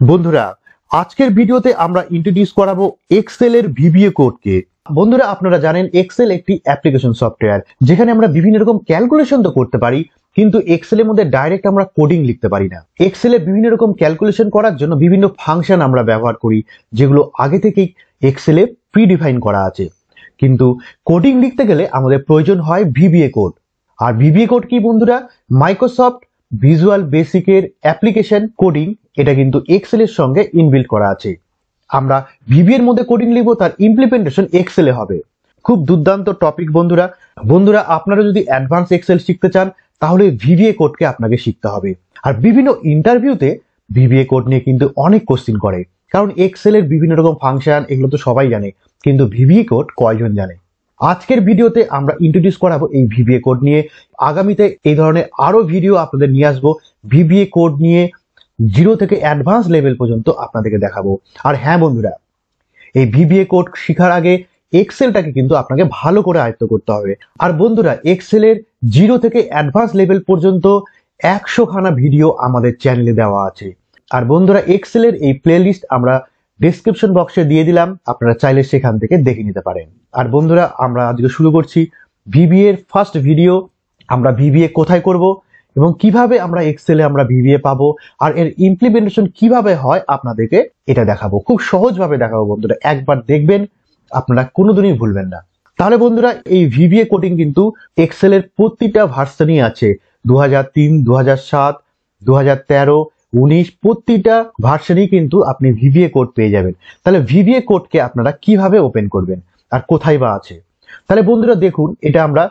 বন্ধুরা, আজকের ভিডিওতে আমরা ইন্ট্রোডিউস করাবো এক্সেল এর ভিবিএ কোডকে। বন্ধুরা, আপনারা জানেন এক্সেল একটি অ্যাপ্লিকেশন সফটওয়্যার, যেখানে আমরা বিভিন্ন রকম ক্যালকুলেশন তো করতে পারি, কিন্তু এক্সেলের মধ্যে ডাইরেক্ট আমরা কোডিং লিখতে পারি না। এক্সেলে বিভিন্ন রকম ক্যালকুলেশন করার জন্য বিভিন্ন ফাংশন আমরা ব্যবহার করি, যেগুলো আগে থেকেই এক্সেলে প্রিডিফাইন করা আছে। কিন্তু কোডিং লিখতে গেলে আমাদের প্রয়োজন হয় ভিবিএ কোড। আর ভিবিএ কোড কি বন্ধুরা? মাইক্রোসফট ভিজুয়াল বেসিকের অ্যাপ্লিকেশন কোডিং, এটা কিন্তু এক্সেল এর সঙ্গে ইনবিল্ট করা আছে। আমরা ভিবি এর মধ্যে কোডিং লিখবো, তার ইমপ্লিমেন্টেশন এক্সেলে হবে। খুব দুর্দান্ত টপিক বন্ধুরা। বন্ধুরা, আপনারা যদি অ্যাডভান্স এক্সেল শিখতে চান, তাহলে ভিবিএ কোডকে আপনাকে শিখতে হবে। আর বিভিন্ন ইন্টারভিউতে ভিবিএ কোড নিয়ে কিন্তু অনেক কোশ্চিন করে, কারণ এক্সেল এর বিভিন্ন রকম ফাংশন এগুলো তো সবাই জানে, কিন্তু ভিবিএ কোড কয়জন জানে? আজকের ভিডিওতে আমরা ইন্ট্রোডিউস করাবো এই ভিবিএ কোড নিয়ে। আগামীতে এই ধরনের আরো ভিডিও আপনাদের নিয়ে আসবো ভিবিএ কোড নিয়ে, 0 থেকে অ্যাডভান্স লেভেল পর্যন্ত আপনাদেরকে দেখাবো। আর হ্যাঁ বন্ধুরা, এই ভিবিএ কোড শেখার আগে এক্সেলটাকে কিন্তু আপনাকে ভালো করে আয়ত্ত করতে হবে। আর বন্ধুরা, এক্সেলের 0 থেকে অ্যাডভান্স লেভেল পর্যন্ত 100 খানা ভিডিও আমাদের চ্যানেলে দেওয়া আছে। আর বন্ধুরা, এক্সেলের এই প্লেলিস্ট আমরা ডেসক্রিপশন বক্সে দিয়ে দিলাম, আপনারা চাইলে সেখান থেকে দেখে নিতে পারেন। আর বন্ধুরা, আমরা আজকে শুরু করছি ভিবিএ এর ফার্স্ট ভিডিও। আমরা ভিবিএ কোথায় করব এবং কিভাবে আমরা এক্সেলে আমরা ভিবিএ পাবো, আর এর ইমপ্লিমেন্টেশন কিভাবে হয় আপনাদেরকে এটা দেখাবো। খুব সহজভাবে দেখাবো বন্ধুরা, একবার দেখবেন আপনারা কোনোদিনই ভুলবেন না। তাহলে বন্ধুরা, এই ভিবিএ কোডিং কিন্তু এক্সেলের প্রতিটা ভার্সনই আছে। 2003, 2007, 2013, 19 প্রতিটা ভার্সনই কিন্তু আপনি ভিবিএ কোড পেয়ে যাবেন। তাহলে ভিবিএ কোডকে আপনারা কিভাবে ওপেন করবেন আর কোথায় বা আছে? তাহলে বন্ধুরা দেখুন, এটা আমরা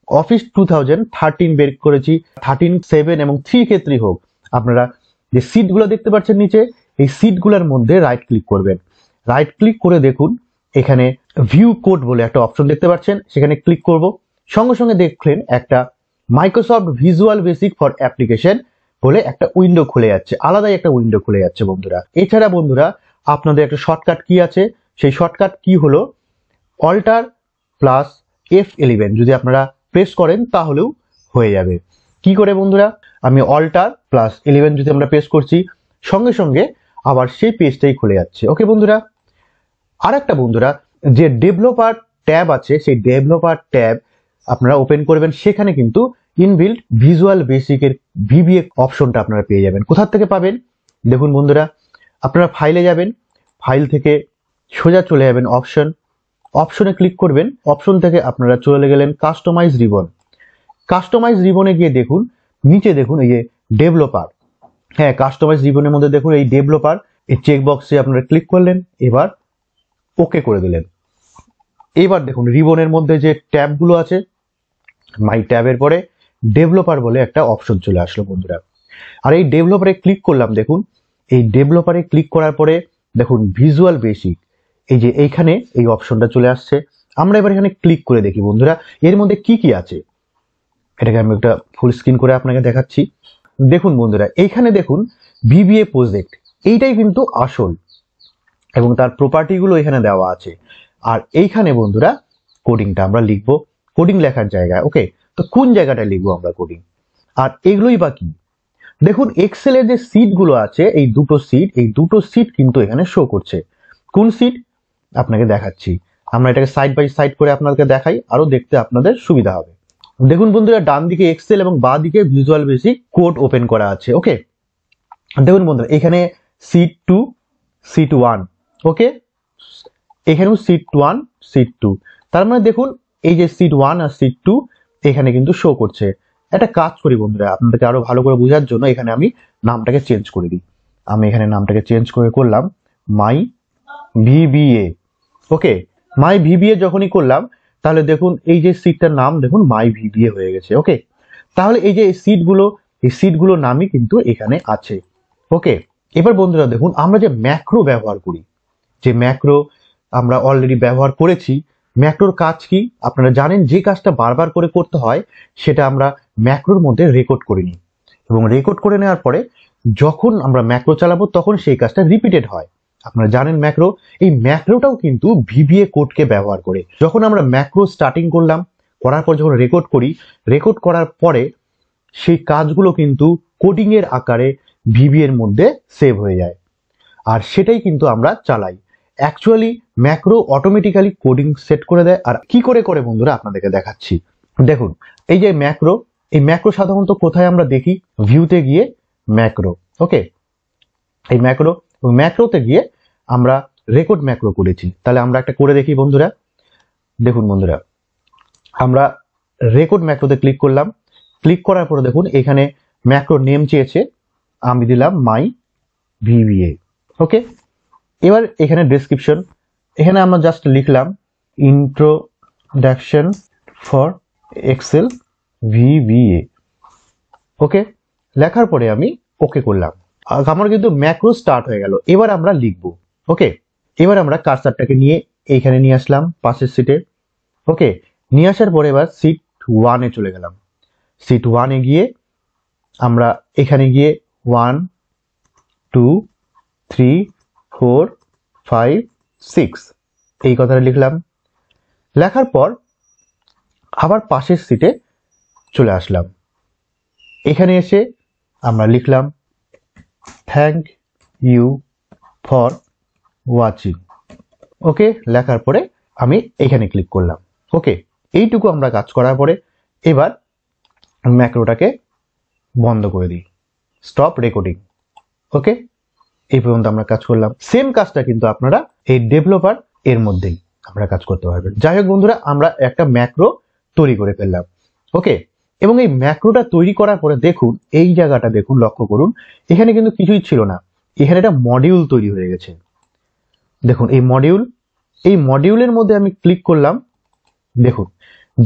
অফিস 2013 বের করেছি। 13, 7 এবং 3 ক্ষেত্রেই হোক, আপনারা যে সিটগুলো দেখতে পাচ্ছেন নিচে, এই সিটগুলোর মধ্যে রাইট ক্লিক করবেন। রাইট ক্লিক করে দেখুন, এখানে ভিউ কোড বলে একটা অপশন দেখতে পাচ্ছেন, সেখানে ক্লিক করব। সঙ্গে সঙ্গে দেখলেন একটা Microsoft visual basic for application বলে একটা উইন্ডো খুলে যাচ্ছে, আলাদাই একটা উইন্ডো খুলে যাচ্ছে বন্ধুরা। এছাড়া বন্ধুরা, আপনাদের একটা শর্টকাট কি আছে, সেই শর্টকাট কি হলো অল্টার প্লাস F11। যদি আপনারা প্রেস করেন তাহলেও হয়ে যাবে। কি করে বন্ধুরা? আমি অল্টার প্লাস 11 যদি আমরা প্রেস করছি, সঙ্গে সঙ্গে আবার সেই পেজটাই খুলে যাচ্ছে। ওকে বন্ধুরা, আর একটা বন্ধুরা, যে ডেভেলপার ট্যাব আছে, সেই ডেভেলপার ট্যাব আপনারা ওপেন করবেন। সেখানে কিন্তু ইনবিল্ট ভিজুয়াল বেসিকের ভিবিএ অপশনটা আপনারা পেয়ে যাবেন। কোথা থেকে পাবেন দেখুন বন্ধুরা, আপনারা ফাইলে যাবেন, ফাইল থেকে সোজা চলে যাবেন অপশনে ক্লিক করবেন। অপশন থেকে আপনারা চলে গেলেন কাস্টমাইজ রিবন। কাস্টমাইজ রিবনে গিয়ে দেখুন নিচে, দেখুন এই যে ডেভেলপার। হ্যাঁ, কাস্টমাইজ রিবনের মধ্যে দেখুন এই ডেভেলপার, এই চেক বক্সে আপনারা ক্লিক করলেন, এবার ওকে করে দিলেন। এবার দেখুন রিবনের মধ্যে যে ট্যাবগুলো আছে, মাই ট্যাবের পরে ডেভেলপার বলে একটা অপশন চলে আসলো বন্ধুরা। আর এই ডেভেলপারে ক্লিক করলাম, দেখুন এই ডেভেলপারে ক্লিক করার পরে দেখুন ভিজুয়াল বেসিক, এই যে এইখানে এই অপশনটা চলে আসছে। আমরা এবার এখানে ক্লিক করে দেখি বন্ধুরা এর মধ্যে কি কি আছে। এটাকে আমি একটা ফুল স্ক্রিন করে আপনাকে দেখাচ্ছি। দেখুন বন্ধুরা, এইখানে দেখুন ভিবিএ প্রজেক্ট, এইটাই কিন্তু আসল, এবং তার প্রপার্টিগুলো এখানে দেওয়া আছে। আর এইখানে বন্ধুরা কোডিংটা আমরা লিখবো, কোডিং লেখার জায়গায়। ওকে, তো কোন জায়গাটায় লিখবো আমরা কোডিং? আর এগুলোই বা কি? দেখুন এক্সেলের যে সিটগুলো আছে, এই দুটো সিট কিন্তু এখানে শো করছে। কোন সিট আপনাকে দেখাচ্ছি, আমরা এটাকে সাইড বাই সাইড করে আপনাদেরকে দেখাই, আরো দেখতে আপনাদের সুবিধা হবে। দেখুন বন্ধুরা, ডান দিকে এক্সেল এবং বাঁ দিকে ভিজুয়াল বেসিক কোড ওপেন করা আছে। ওকে, দেখুন বন্ধুরা, এখানে সিট 2, সিট 1, ওকে, এখানেও সিট 1, সিট 2। তার মানে দেখুন এই যে সিট 1 আর সিট 2 এখানে কিন্তু শো করছে। একটা কাজ করি বন্ধুরা, আপনাদেরকে আরো ভালো করে বোঝার জন্য এখানে আমি নামটাকে চেঞ্জ করে দিই। আমি এখানে নামটাকে চেঞ্জ করে করলাম মাই ভিবিএ। ওকে, মাই ভিবিএ যখনই করলাম, তাহলে দেখুন এই যে সিটটার নাম দেখুন মাই ভিবিএ হয়ে গেছে। ওকে, তাহলে এই যে এই সিটগুলো নামই কিন্তু এখানে আছে। ওকে, এবার বন্ধুরা দেখুন আমরা যে ম্যাক্রো ব্যবহার করি, যে ম্যাক্রো আমরা অলরেডি ব্যবহার করেছি। ম্যাক্রোর কাজ কি আপনারা জানেন, যে কাজটা বারবার করে করতে হয় সেটা আমরা ম্যাক্রোর মধ্যে রেকর্ড করে নিই, এবং রেকর্ড করে নেওয়ার পরে যখন আমরা ম্যাক্রো চালাবো তখন সেই কাজটা রিপিটেড হয়। আপনারা জানেন ম্যাক্রো, এই ম্যাক্রোটাও কিন্তু ভিবিএ কোডকে ব্যবহার করে। যখন আমরা ম্যাক্রো স্টার্টিং করলাম, করার পর যখন রেকর্ড করি, রেকর্ড করার পরে সেই কাজগুলো কিন্তু কোডিং এর আকারে ভিবিএ এর মধ্যে সেভ হয়ে যায়। আর সেটাই কিন্তু আমরা চালাই। Actually macro automatically coding set করে দেয়। আর কি করে করে বন্ধুরা আপনাদেরকে দেখাচ্ছি। দেখুন এই যে ম্যাক্রো, এই ম্যাক্রো সাধারণত কোথায় আমরা দেখি, ভিউতে গিয়ে ম্যাক্রো, ওকে, এই ম্যাক্রোতে গিয়ে আমরা রেকর্ড ম্যাক্রো করেছি। তাহলে আমরা একটা করে দেখি বন্ধুরা। দেখুন বন্ধুরা, আমরা রেকর্ড ম্যাক্রোতে ক্লিক করলাম। ক্লিক করার পরে দেখুন এখানে ম্যাক্রো নেম চেয়েছে, আমি দিলাম মাই ভিভিএ, ওকে। এবার এখানে ডেসক্রিপশন, এখানে আমরা জাস্ট লিখলাম ইন্ট্রোডাকশন ফর এক্সেল ভিভিএ, ওকে। লেখার পরে আমি ওকে করলাম। আমার কিন্তু ম্যাক্রো স্টার্ট হয়ে গেল। এবার আমরা লিখবো, ওকে। এবার আমরা কার্সারটাকে নিয়ে এইখানে নিয়ে আসলাম পাশের সিটে, ওকে। নিয়ে আসার পরে এবার সিট 1-এ চলে গেলাম। সিট 1-এ গিয়ে আমরা এখানে গিয়ে 1 2 3 4 5 6 এই কথাটা লিখলাম। লেখার পর আবার পাশের সিটে চলে আসলাম। এখানে এসে আমরা লিখলাম থ্যাংক ইউ ফর ওয়াচিং, ওকে। লেখার পরে আমি এখানে ক্লিক করলাম, ওকে। এইটুকু আমরা কাজ করার পরে এবার ম্যাক্রোটাকে বন্ধ করে দিই, স্টপ রেকর্ডিং, ওকে। এই পর্যন্ত আমরা কাজ করলাম। সেম কাজটা কিন্তু আপনারা এই ডেভেলপার এর মধ্যেই আমরা কাজ করতে পারবেন। যাই হোক বন্ধুরা, আমরা একটা ম্যাক্রো তৈরি করে ফেললাম, ওকে। এবং এই ম্যাক্রোটা তৈরি করার পরে দেখুন এই জায়গাটা দেখুন, লক্ষ্য করুন এখানে কিন্তু কিছুই ছিল না, এখানে একটা মডিউল তৈরি হয়ে গেছে। দেখুন এই মডিউলের মধ্যে আমি ক্লিক করলাম। দেখুন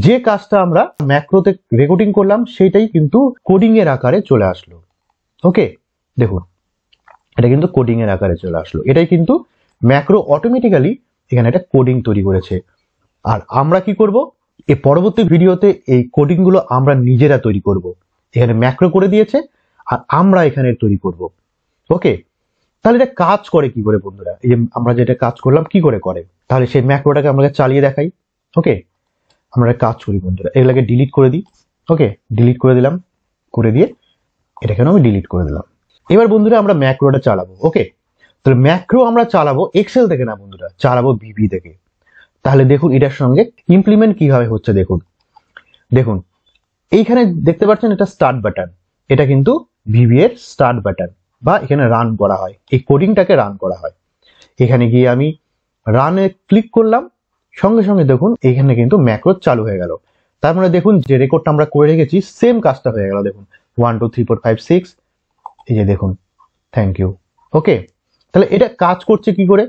যে কাজটা আমরা ম্যাক্রোতে রেকর্ডিং করলাম সেটাই কিন্তু কোডিং এর আকারে চলে আসলো, ওকে। দেখুন এটা কিন্তু কোডিং এর আকারে চলে আসলো। এটাই কিন্তু ম্যাক্রো অটোমেটিক্যালি এখানে একটা কোডিং তৈরি করেছে। আর আমরা কি করব, এই পরবর্তী ভিডিওতে এই কোডিং গুলো আমরা নিজেরা তৈরি করব। এখানে ম্যাক্রো করে দিয়েছে আর আমরা এখানে তৈরি করব, ওকে। তাহলে এটা কাজ করে কি করে বন্ধুরা, এই যে আমরা যেটা কাজ করলাম কি করে করে, তাহলে সেই ম্যাক্রোটাকে আমরা চালিয়ে দেখাই, ওকে। আমরা কাজ করি বন্ধুরা, এগুলাকে ডিলিট করে দিই, ওকে। ডিলিট করে দিলাম, করে দিয়ে এটাকে আমি ডিলিট করে দিলাম। এবার বন্ধুরা আমরা ম্যাক্রোটা চালাবো, ওকে। তাহলে ম্যাক্রো আমরা চালাবো এক্সেল থেকে না বন্ধুরা, চালাবো ভিভি থেকে। তাহলে দেখুন এটার সঙ্গে ইমপ্লিমেন্ট কিভাবে হচ্ছে। দেখুন দেখুন এইখানে দেখতে পাচ্ছেন এটা স্টার্ট বাটন, এটা কিন্তু ভিভি এর স্টার্ট বাটন, বা এখানে রান করা হয়, এই কোডিংটাকে রান করা হয়। এখানে গিয়ে আমি রানে ক্লিক করলাম, সঙ্গে সঙ্গে দেখুন এখানে কিন্তু ম্যাক্রো চালু হয়ে গেল। তার মানে দেখুন যে রেকর্ডটা আমরা করে রেখেছি সেম কাজটা হয়ে গেল। দেখুন 1 2 3 4 5 6, এই যে দেখুন থ্যাংক ইউ, ওকে। তাহলে এটা কাজ করছে কি করে,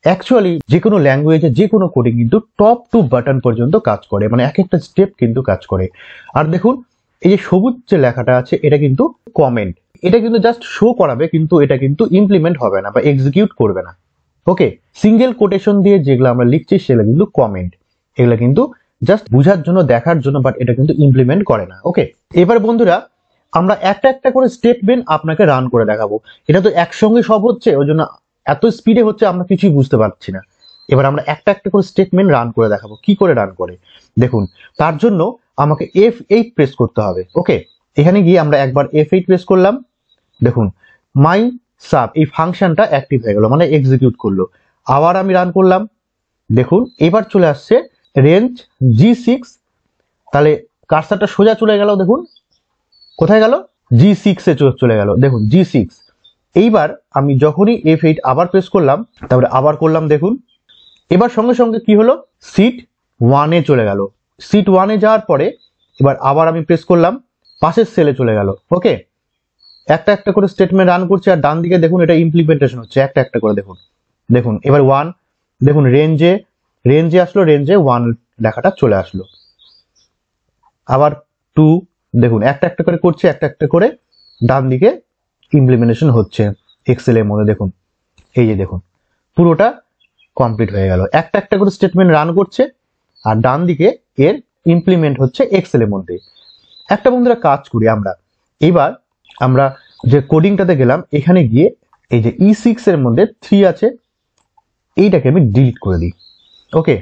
অ্যাকচুয়ালি যে কোনো ল্যাঙ্গুয়েজে যে কোনো কোডিং কিন্তু টপ টু বাটন পর্যন্ত কাজ করে, মানে এক একটা স্টেপ কিন্তু কাজ করে। আর দেখুন এই যে সবুজ যে লেখাটা আছে এটা কিন্তু কমেন্ট, এটা কিন্তু জাস্ট শো করাবে, কিন্তু এটা কিন্তু ইমপ্লিমেন্ট হবে না বা এক্সিকিউট করবে না, ওকে। সিঙ্গেল কোটেশন দিয়ে যেগুলো আমরা লিখছি সেগুলো কিন্তু কমেন্ট, এগুলো কিন্তু জাস্ট বোঝার জন্য দেখার জন্য, বাট এটা কিন্তু ইমপ্লিমেন্ট করে না, ওকে। এবার বন্ধুরা আমরা একটা একটা করে স্টেটমেন্ট আপনাকে রান করে দেখাবো। এটা তো একসঙ্গে সব হচ্ছে, ওই জন্য এত স্পিডে হচ্ছে আমরা কিছুই বুঝতে পারছি না। এবার আমরা একটা একটা করে স্টেটমেন্ট রান করে দেখাবো, কি করে রান করে দেখুন। তার জন্য আমাকে F8 প্রেস করতে হবে, ওকে। এখানে গিয়ে আমরা একবার F8 প্রেস করলাম। দেখুন মাই সাব এই ফাংশনটা অ্যাক্টিভ হয়ে গেল, মানে এক্সিকিউট করলো। আবার আমি রান করলাম, দেখুন এবার চলে আসছে রেঞ্জ G6। তাহলে কার্সারটা সোজা চলে গেল, দেখুন কোথায় গেল, G6 এ চলে গেল, দেখুন G6। এইবার আমি যখনই F8 আবার প্রেস করলাম, তারপরে আবার করলাম, দেখুন এবার সঙ্গে সঙ্গে কি হলো, সিট 1-এ চলে গেল। সিট 1-এ যাওয়ার পরে এবার আবার আমি প্রেস করলাম, পাশের সেলে চলে গেল, ওকে। একটা একটা করে স্টেটমেন্ট রান করছে আর ডান দিকে দেখুন এটা ইমপ্লিমেন্টেশন হচ্ছে একটা একটা করে। দেখুন দেখুন এবার 1, দেখুন রেঞ্জে আসলো, রেঞ্জে 1 লেখাটা চলে আসলো। আবার 2, দেখুন একটা একটা করে করছে, একটা একটা করে ডান দিকে ইমপ্লিমেন্টেশন হচ্ছে এক্সেল এর মধ্যে। দেখুন এই যে দেখুন পুরোটা কমপ্লিট হয়ে গেল, একটা একটা করে স্টেটমেন্ট রান করছে আর ডান দিকে এর ইমপ্লিমেন্ট হচ্ছে এক্সেল এর মধ্যে। একটা বন্ধুরা কাজ করি আমরা, এবার আমরা যে কোডিংটাতে গেলাম, এখানে গিয়ে এই যে E6 এর মধ্যে 3 আছে, এইটাকে আমি ডিলিট করে দিই, ওকে।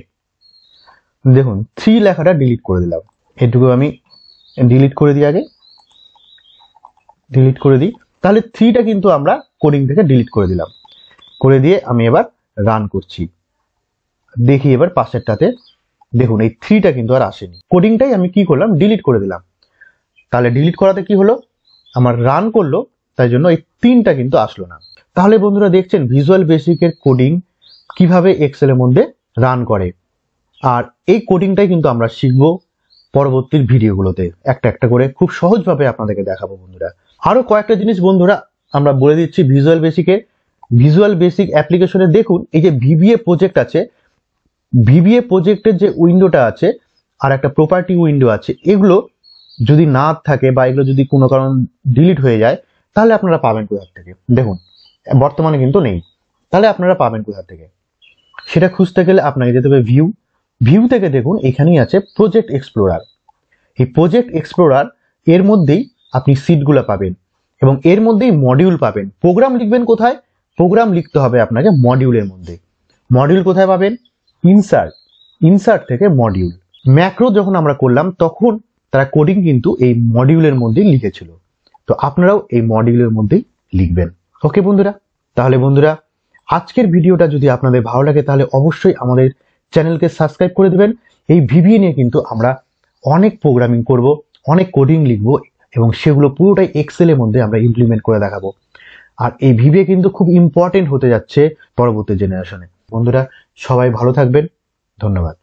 দেখুন 3 লেখাটা ডিলিট করে দিলাম, এটুকু আমি ডিলিট করে দিই, আগে ডিলিট করে দিই। তাহলে 3টা কিন্তু আমরা কোডিং থেকে ডিলিট করে দিলাম। করে দিয়ে আমি এবার রান করছি। দেখি এবার পাশেরটাতে দেখুন এই 3টা কিন্তু আর আসেনি। কোডিংটাই আমি কি করলাম, ডিলিট করে দিলাম। তাহলে ডিলিট করাতে কি হলো, আমার রান করলো, তাই জন্য এই 3টা কিন্তু আসলো না। তাহলে বন্ধুরা দেখছেন ভিজুয়াল বেসিকের কোডিং কিভাবে এক্সেলের মধ্যে রান করে। আর এই কোডিংটাই কিন্তু আমরা শিখবো পরবর্তী ভিডিওগুলোতে, একটা একটা করে খুব সহজভাবে আপনাদেরকে দেখাবো বন্ধুরা। আরো কয়েকটা জিনিস বন্ধুরা আমরা বলে দিচ্ছি ভিজুয়াল বেসিক অ্যাপ্লিকেশনে। দেখুন এই যে ভিবিএ প্রজেক্ট আছে, ভিবিএ প্রজেক্টের যে উইন্ডোটা আছে আর একটা প্রপার্টি উইন্ডো আছে, এগুলো যদি না থাকে বা এগুলো যদি কোনো কারণ ডিলিট হয়ে যায়, তাহলে আপনারা পাবেন কোথা থেকে? দেখুন বর্তমানে কিন্তু নেই, তাহলে আপনারা পাবেন কোথা থেকে? সেটা খুঁজতে গেলে আপনাকে যেতে হবে ভিউ থেকে। দেখুন এখানেই আছে প্রজেক্ট এক্সপ্লোরার। এই প্রজেক্ট এক্সপ্লোরার এর মধ্যেই আপনি সিটগুলো পাবেন এবং এর মধ্যেই মডিউল পাবেন। প্রোগ্রাম লিখবেন কোথায়? প্রোগ্রাম লিখতে হবে আপনাকে মডিউলের মধ্যে। মডিউল কোথায় পাবেন? ইনসার্ট থেকে মডিউল। ম্যাক্রো যখন আমরা করলাম তখন তারা কোডিং কিন্তু এই মডিউলের মধ্যেই লিখেছিল, তো আপনারাও এই মডিউলের মধ্যেই লিখবেন। ওকে বন্ধুরা, তাহলে বন্ধুরা আজকের ভিডিওটা যদি আপনাদের ভালো লাগে তাহলে অবশ্যই আমাদের চ্যানেলকে সাবস্ক্রাইব করে দেবেন। এই ভিবিএ নিয়ে কিন্তু আমরা অনেক প্রোগ্রামিং করব, অনেক কোডিং লিখব এবং সেগুলো পুরোটাই এক্সেলের মধ্যে আমরা ইমপ্লিমেন্ট করে দেখাবো। আর এই ভিবিএ কিন্তু খুব ইম্পর্টেন্ট হতে যাচ্ছে পরবর্তী জেনারেশনে। বন্ধুরা সবাই ভালো থাকবেন, ধন্যবাদ।